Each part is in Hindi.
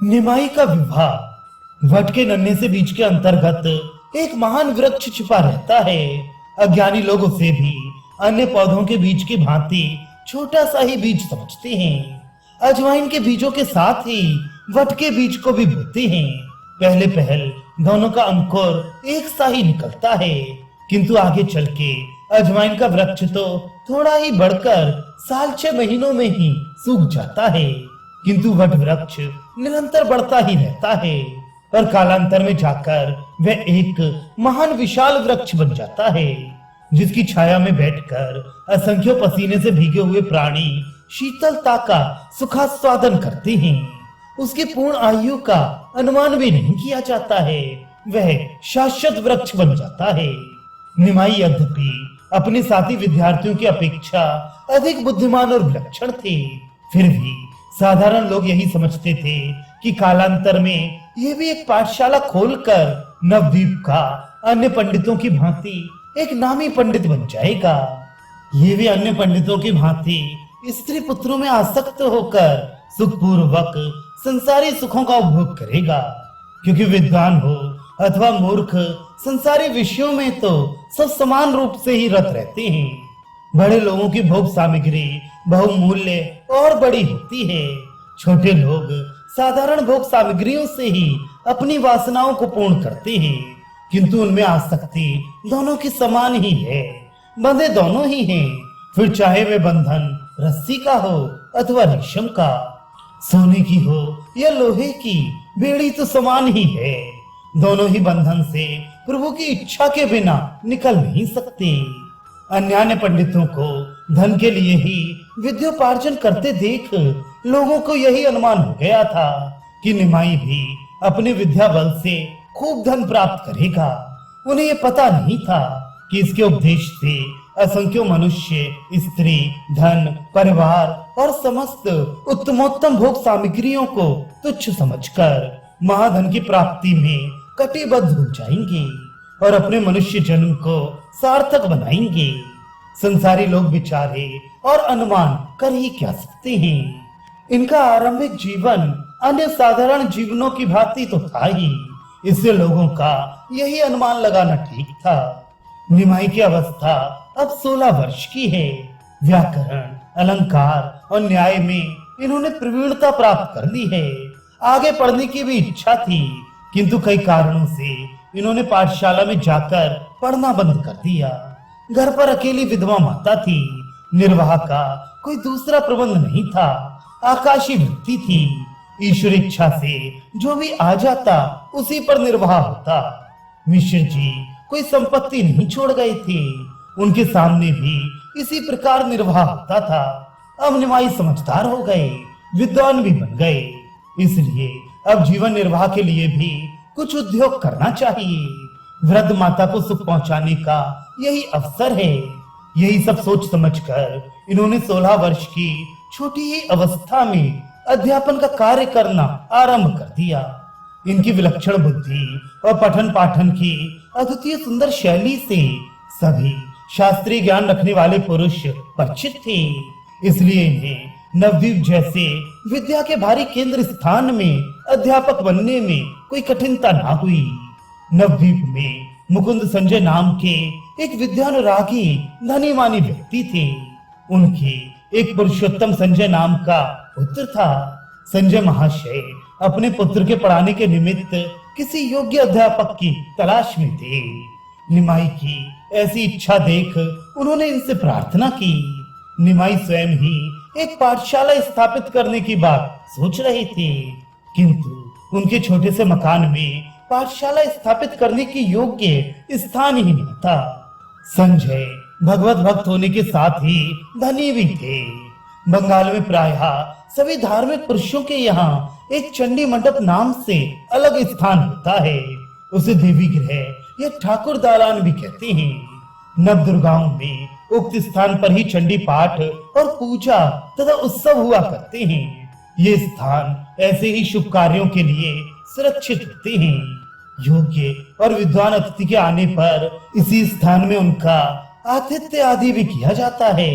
निमाई का विवाह। वट के नन्हे से बीज के अंतर्गत एक महान वृक्ष छिपा रहता है। अज्ञानी लोग उसे भी अन्य पौधों के बीज की भांति छोटा सा ही बीज समझते हैं। अजवाइन के बीजों के साथ ही वट के बीज को भी बोते हैं। पहले पहल दोनों का अंकुर एक सा ही निकलता है, किंतु आगे चल के अजवाइन का वृक्ष तो थोड़ा ही बढ़कर साल 6 महीनों में ही सूख जाता है, किंतु वट वृक्ष निरंतर बढ़ता ही रहता है और कालांतर में जाकर वह एक महान विशाल वृक्ष बन जाता है, जिसकी छाया में बैठकर असंख्य पसीने से भीगे हुए प्राणी शीतलता का सुखास्वादन करते हैं। उसकी पूर्ण आयु का अनुमान भी नहीं किया जाता है, वह शाश्वत वृक्ष बन जाता है। निमाई यद्यपि अपने साथी विद्यार्थियों की अपेक्षा अधिक बुद्धिमान और विलक्षण थे, फिर भी साधारण लोग यही समझते थे कि कालांतर में ये भी एक पाठशाला खोलकर नवद्वीप का अन्य पंडितों की भांति एक नामी पंडित बन जाएगा। ये भी अन्य पंडितों की भांति स्त्री पुत्रों में आसक्त होकर सुखपूर्वक संसारी सुखों का उपभोग करेगा, क्योंकि विद्वान हो अथवा मूर्ख संसारी विषयों में तो सब समान रूप से ही रत रहते हैं। बड़े लोगों की भोग सामग्री बहुमूल्य और बड़ी होती है, छोटे लोग साधारण भोग सामग्रियों से ही अपनी वासनाओं को पूर्ण करते हैं, किंतु उनमें आसक्ति दोनों की समान ही है। बंधे दोनों ही हैं, फिर चाहे वे बंधन रस्सी का हो अथवा रेशम का, सोने की हो या लोहे की, बेड़ी तो समान ही है। दोनों ही बंधन से प्रभु की इच्छा के बिना निकल नहीं सकते। अन्यान्य पंडितों को धन के लिए ही विद्योपार्जन करते देख लोगों को यही अनुमान हो गया था कि निमाई भी अपने विद्या बल से खूब धन प्राप्त करेगा। उन्हें ये पता नहीं था कि इसके उपदेश से असंख्य मनुष्य, स्त्री, धन, परिवार और समस्त उत्तमोत्तम भोग सामग्रियों को तुच्छ समझकर महाधन की प्राप्ति में कटिबद्ध हो जाएंगे और अपने मनुष्य जन्म को सार्थक बनाएंगे। संसारी लोग बेचारे और अनुमान कर ही क्या सकते हैं। इनका आरंभिक जीवन अन्य साधारण जीवनों की भांति तो था ही, इससे लोगों का यही अनुमान लगाना ठीक था। निमाई की अवस्था अब 16 वर्ष की है। व्याकरण, अलंकार और न्याय में इन्होंने प्रवीणता प्राप्त कर ली है। आगे पढ़ने की भी इच्छा थी, किंतु कई कारणों से इन्होंने पाठशाला में जाकर पढ़ना बंद कर दिया। घर पर अकेली विधवा माता थी, निर्वाह का कोई दूसरा प्रबंध नहीं था। आकाशी वृत्ति थी, ईश्वर इच्छा से जो भी आ जाता उसी पर निर्वाह होता। मिश्र जी कोई संपत्ति नहीं छोड़ गए थे, उनके सामने भी इसी प्रकार निर्वाह होता था। अब निमाई समझदार हो गए, विद्वान भी बन गए, इसलिए अब जीवन निर्वाह के लिए भी कुछ उद्योग करना चाहिए। वृद्ध माता को सुख पहुंचाने का यही अवसर है। यही सब सोच समझकर इन्होंने 16 वर्ष की छोटी ही अवस्था में अध्यापन का कार्य करना आरंभ कर दिया। इनकी विलक्षण बुद्धि और पठन पाठन की अद्वितीय सुंदर शैली से सभी शास्त्रीय ज्ञान रखने वाले पुरुष परिचित थे, इसलिए इन्हें नवद्वीप जैसे विद्या के भारी केंद्र स्थान में अध्यापक बनने में कोई कठिनता ना हुई। नवद्वीप में मुकुंद संजय नाम के एक विद्यानुरागी धनी मानी व्यक्ति थे। उनके एक पुरुषोत्तम संजय नाम का पुत्र था। संजय महाशय अपने पुत्र के पढ़ाने के निमित्त किसी योग्य अध्यापक की तलाश में थे। निमाई की ऐसी इच्छा देख उन्होंने इनसे प्रार्थना की। निमाई स्वयं ही एक पाठशाला स्थापित करने की बात सोच रहे थे, किंतु उनके छोटे से मकान में पाठशाला स्थापित करने की योग्य स्थान ही नहीं था। संजय भगवत भक्त होने के साथ ही धनी भी थे। बंगाल में प्रायः सभी धार्मिक पुरुषों के यहाँ एक चंडी मंडप नाम से अलग स्थान होता है। उसे देवी गृह या ठाकुर दालान भी कहते हैं। नव दुर्गाओं में उक्त स्थान पर ही चंडी पाठ और पूजा तथा उत्सव हुआ करते हैं। ये स्थान ऐसे ही शुभ कार्यों के लिए सुरक्षित होते हैं। योग्य और विद्वान अतिथि के आने पर इसी स्थान में उनका आतिथ्य आदि भी किया जाता है।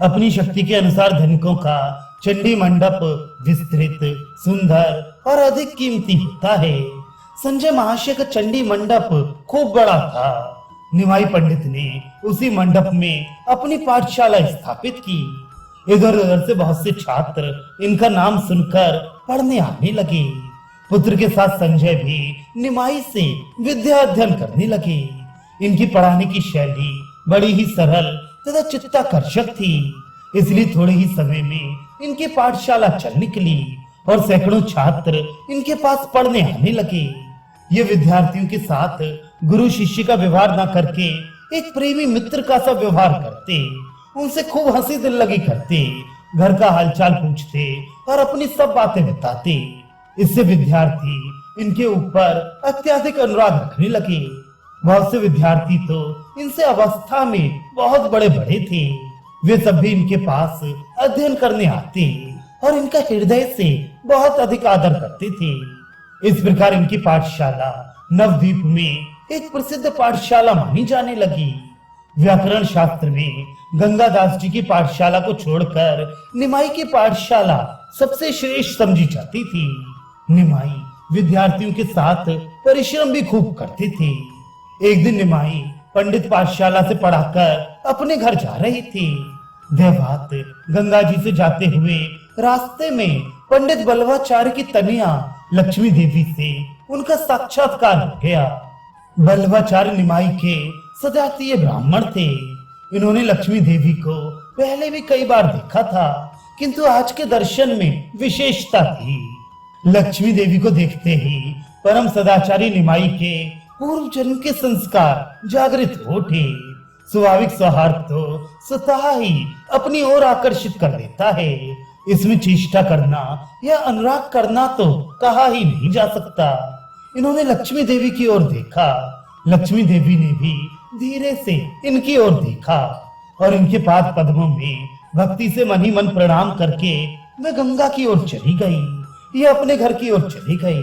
अपनी शक्ति के अनुसार धनिकों का चंडी मंडप विस्तृत, सुंदर और अधिक कीमती होता है। संजय महाशय का चंडी मंडप खूब बड़ा था। निमाई पंडित ने उसी मंडप में अपनी पाठशाला स्थापित की। इधर उधर से बहुत से छात्र इनका नाम सुनकर पढ़ने आने लगे। पुत्र के साथ संजय भी निमाई से विद्या अध्ययन करने लगे। इनकी पढ़ाने की शैली बड़ी ही सरल तथा चित्ताकर्षक थी, इसलिए थोड़े ही समय में इनकी पाठशाला चल निकली और सैकड़ों छात्र इनके पास पढ़ने आने लगे। ये विद्यार्थियों के साथ गुरु शिष्य का व्यवहार न करके एक प्रेमी मित्र का सा व्यवहार करते, उनसे खूब हंसी दिल लगी करते, घर का हालचाल पूछते और अपनी सब बातें बताते। इससे विद्यार्थी इनके ऊपर अत्यधिक अनुराग रखने लगे। बहुत से विद्यार्थी तो इनसे अवस्था में बहुत बड़े बड़े थे। वे सब भी इनके पास अध्ययन करने आते और इनका हृदय से बहुत अधिक आदर करते थे। इस प्रकार इनकी पाठशाला नवद्वीप में एक प्रसिद्ध पाठशाला मानी जाने लगी। व्याकरण शास्त्र में गंगादास जी की पाठशाला को छोड़कर निमाई की पाठशाला सबसे श्रेष्ठ समझी जाती थी। निमाई विद्यार्थियों के साथ परिश्रम भी खूब करते थे। एक दिन निमाई पंडित पाठशाला से पढ़ाकर अपने घर जा रहे थे। देवात गंगा जी से जाते हुए रास्ते में पंडित बल्लवाचार्य की तनिया लक्ष्मी देवी से उनका साक्षात्कार हो गया। बल्लवाचार्य निमाई के सजातीय ब्राह्मण थे। इन्होंने लक्ष्मी देवी को पहले भी कई बार देखा था, किंतु आज के दर्शन में विशेषता थी। लक्ष्मी देवी को देखते ही परम सदाचारी निमाई के पूर्व जन्म के संस्कार जागृत हो उठे। स्वाभाविक सौहार्द तो स्वतः ही अपनी ओर आकर्षित कर देता है। इसमें चेष्टा करना या अनुराग करना तो कहा ही नहीं जा सकता। इन्होंने लक्ष्मी देवी की ओर देखा। लक्ष्मी देवी ने भी धीरे से इनकी ओर देखा और इनके पाद पद्मों में भक्ति से मन ही मन प्रणाम करके मैं गंगा की ओर चली गई। ये अपने घर की ओर चली गई।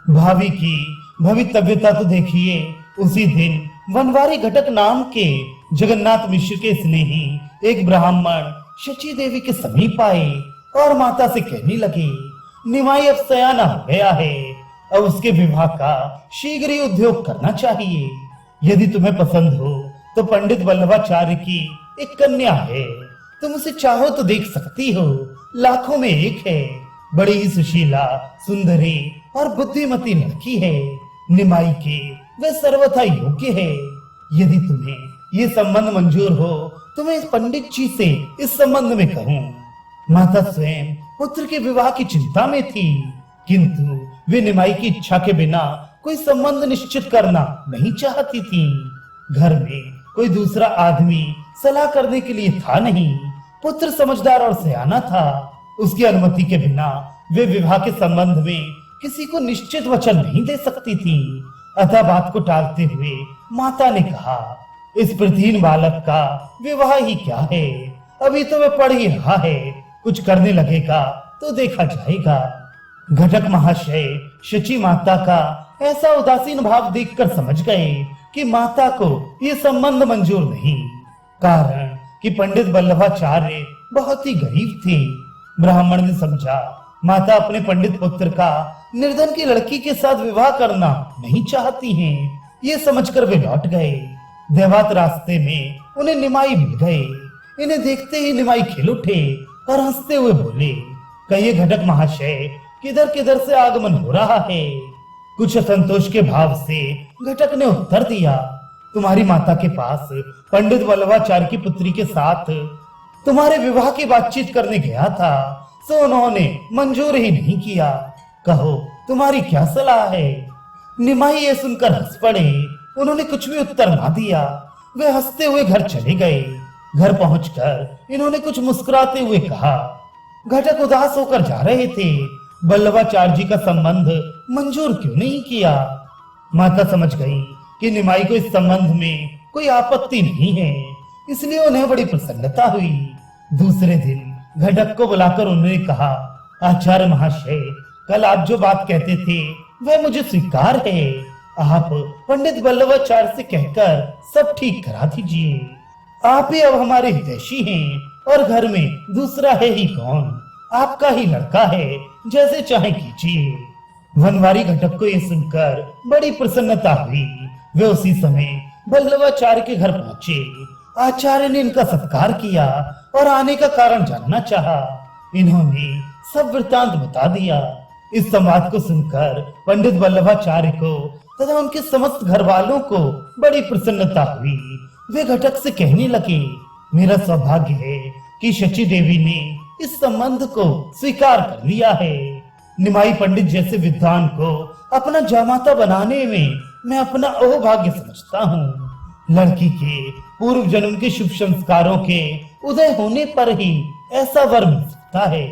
भाभी की भवितव्यता तो देखिए। उसी दिन वनवारी घटक नाम के जगन्नाथ मिश्र के स्नेही एक ब्राह्मण शची देवी के समीप आए और माता से कहने लगे, निमाई अब सयाना हो गया है, अब उसके विवाह का शीघ्र ही उद्योग करना चाहिए। यदि तुम्हें पसंद हो तो पंडित बल्लवाचार्य की एक कन्या है, तुम उसे चाहो तो देख सकती हो। लाखों में एक है, बड़ी ही सुशीला, सुंदरी और बुद्धिमती लड़की है। निमाई के वह सर्वथा योग्य है। यदि तुम्हें ये संबंध मंजूर हो तो मैं इस पंडित जी से इस संबंध में कहूँ। माता स्वयं पुत्र के विवाह की चिंता में थी, किंतु वे निमाई की इच्छा के बिना कोई संबंध निश्चित करना नहीं चाहती थी। घर में कोई दूसरा आदमी सलाह करने के लिए था नहीं। पुत्र समझदार और सयाना था। उसकी अनुमति के बिना वे विवाह के संबंध में किसी को निश्चित वचन नहीं दे सकती थी। अतः बात को टालते हुए माता ने कहा, इस प्रतिहीन बालक का विवाह ही क्या है, अभी तो वह पढ़ ही रहा है, कुछ करने लगेगा तो देखा जाएगा। घटक महाशय शची माता का ऐसा उदासीन भाव देखकर समझ गए कि माता को ये संबंध मंजूर नहीं। कारण कि पंडित बल्लवाचार्य बहुत ही गरीब थे। ब्राह्मण ने समझा माता अपने पंडित पुत्र का निर्धन की लड़की के साथ विवाह करना नहीं चाहती हैं। ये समझकर वे लौट गए। देवात रास्ते में उन्हें निमाई मिल गए। इन्हें देखते ही निमाई खिल उठे और हंसते हुए बोले, कहिए घटक महाशय, किधर किधर से आगमन हो रहा है। कुछ असंतोष के भाव से घटक ने उत्तर दिया, तुम्हारी माता के पास पंडित बल्लवाचार्य की पुत्री के साथ तुम्हारे विवाह की बातचीत करने गया था, सो उन्होंने मंजूर ही नहीं किया। कहो तुम्हारी क्या सलाह है। निमाई ये सुनकर हंस पड़े। उन्होंने कुछ भी उत्तर ना दिया। वे हंसते हुए घर चले गए। घर पहुंचकर इन्होंने कुछ मुस्कुराते हुए कहा, घटक उदास होकर जा रहे थे, बल्लवाचार्य जी का संबंध मंजूर क्यों नहीं किया। माता समझ गई कि निमाई को इस संबंध में कोई आपत्ति नहीं है, इसलिए उन्हें बड़ी प्रसन्नता हुई। दूसरे दिन घटक को बुलाकर उन्होंने कहा, आचार्य महाशय, कल आप जो बात कहते थे वह मुझे स्वीकार है। आप पंडित बल्लवाचार्य से कहकर सब ठीक करा दीजिए। आप ही अब हमारे हितैषी हैं और घर में दूसरा है ही कौन। आपका ही लड़का है, जैसे चाहे कीजिए। वनवारी घटक को यह सुनकर बड़ी प्रसन्नता हुई। वे उसी समय बल्लवाचार्य के घर पहुंचे। आचार्य ने इनका सत्कार किया और आने का कारण जानना चाहा। इन्होंने सब वृत्तांत बता दिया। इस संवाद को सुनकर पंडित वल्लभाचार्य को तथा उनके समस्त घर वालों को बड़ी प्रसन्नता हुई। वे घटक से कहने लगे, मेरा सौभाग्य है कि शची देवी ने इस संबंध को स्वीकार कर लिया है। निमाई पंडित जैसे विद्वान को अपना जामाता बनाने में मैं अपना अहोभाग्य समझता हूँ। लड़की के पूर्व जन्म के शुभ संस्कारों के उदय होने पर ही ऐसा वर मिल सकता है।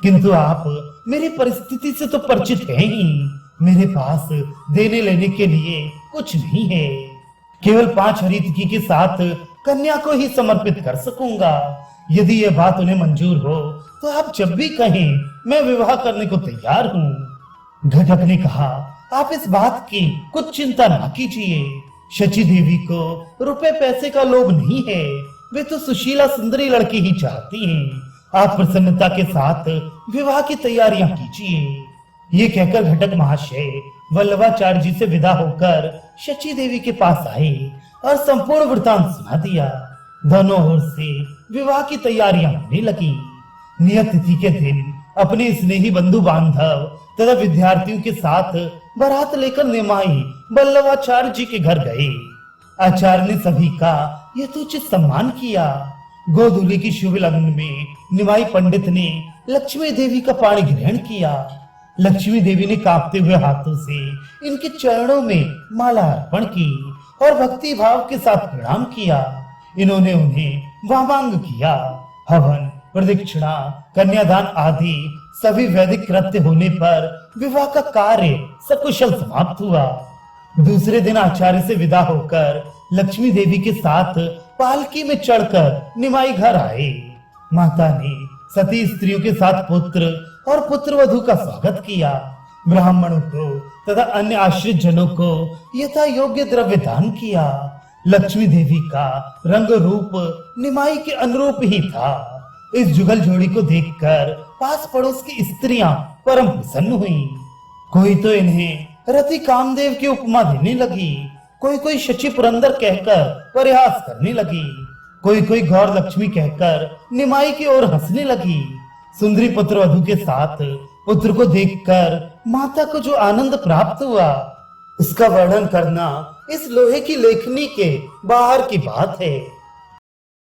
किंतु आप मेरी परिस्थिति से तो परिचित हैं ही। मेरे पास देने लेने के लिए कुछ नहीं है। केवल 5 हरितकी के साथ कन्या को ही समर्पित कर सकूंगा। यदि यह बात उन्हें मंजूर हो तो आप जब भी कहें मैं विवाह करने को तैयार हूँ। घटक ने कहा, आप इस बात की कुछ चिंता न कीजिए। शची देवी को रुपए पैसे का लोभ नहीं है। वे तो सुशीला सुंदरी लड़की ही चाहती हैं। आप प्रसन्नता के साथ विवाह की तैयारियां कीजिए। ये कहकर घटक महाशय वल्लभाचार्य जी से विदा होकर शची देवी के पास आए और संपूर्ण वृत्तांत सुना दिया। दोनों ओर से विवाह की तैयारियां होने लगी। नियत तिथि के दिन अपने स्नेही बंधु बांधव तथा विद्यार्थियों के साथ बारात लेकर निमाई वल्लभाचार्य जी के घर गए। आचार्य ने सभी का यथोचित सम्मान किया। गोधूली की शुभ लग्न में निमाई पंडित ने लक्ष्मी देवी का पाणी ग्रहण किया। लक्ष्मी देवी ने कांपते हुए हाथों से इनके चरणों में माला अर्पण की और भक्ति भाव के साथ प्रणाम किया। इन्होंने उन्हें वामांग किया। हवन, प्रदक्षिणा, कन्यादान आदि सभी वैदिक कृत्य होने पर विवाह का कार्य सकुशल समाप्त हुआ। दूसरे दिन आचार्य से विदा होकर लक्ष्मी देवी के साथ पालकी में चढ़कर निमाई घर आए। माता ने सती स्त्रियों के साथ पुत्र और पुत्रवधू का स्वागत किया। ब्राह्मणों को तथा अन्य आश्रित जनों को यथा योग्य द्रव्य दान किया। लक्ष्मी देवी का रंग रूप निमाई के अनुरूप ही था। इस जुगल जोड़ी को देखकर पास पड़ोस की स्त्रियां परम प्रसन्न हुईं। कोई तो इन्हें रति कामदेव की उपमा देने लगी, कोई शची पुरंदर कहकर परिहास करने लगी, कोई गौर लक्ष्मी कहकर निमाई की ओर हंसने लगी। सुंदरी पुत्रवधू के साथ पुत्र को देखकर माता को जो आनंद प्राप्त हुआ उसका वर्णन करना इस लोहे की लेखनी के बाहर की बात है।